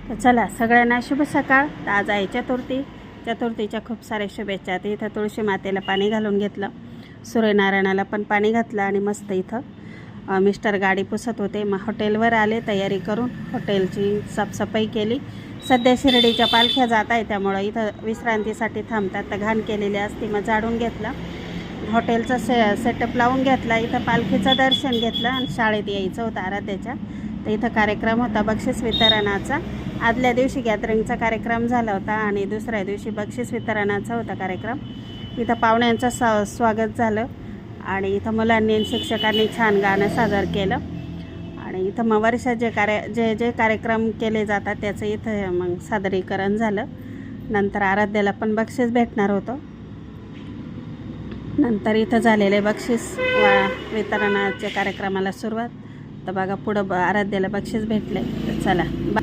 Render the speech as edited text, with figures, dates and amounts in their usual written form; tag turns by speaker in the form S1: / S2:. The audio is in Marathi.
S1: तर चला सगळ्यांना शुभ सकाळ. तर आज आहे चतुर्थी. चतुर्थीच्या खूप साऱ्या शुभेच्छा. तर इथं तुळशी मातेला पाणी घालून घेतलं, सूर्यनारायणाला पण पाणी घातलं आणि मस्त इथं मिस्टर गाडी पुसत होते. मग हॉटेलवर आले तयारी करून, हॉटेलची साफसफाई केली. सध्या शिर्डीच्या पालख्या जात आहे त्यामुळं इथं विश्रांतीसाठी थांबतात. तर घाण केलेली असते, मग झाडून घेतलं, हॉटेलचा सेटअप लावून घेतला. इथं पालखीचं दर्शन घेतलं आणि शाळेत यायचं होतं आराध्याच्या. तर इथं कार्यक्रम होता बक्षीस वितरणाचा. आदल्या दिवशी गॅदरिंगचा कार्यक्रम झाला होता आणि दुसऱ्या दिवशी बक्षीस वितरणाचा होता कार्यक्रम. इथं पाहुण्यांचं स्वागत झालं आणि इथं मुलांनी आणि शिक्षकांनी छान गाणं सादर केलं. आणि इथं मग वर्षात जे कार्यक्रम केले जातात त्याचं इथं मग सादरीकरण झालं. नंतर आराध्याला पण बक्षीस भेटणार होतं. नंतर इथं झालेले बक्षीस वितरणाच्या कार्यक्रमाला सुरुवात. तर बघा पुढं आराध्याला बक्षीस भेटले. तर चला.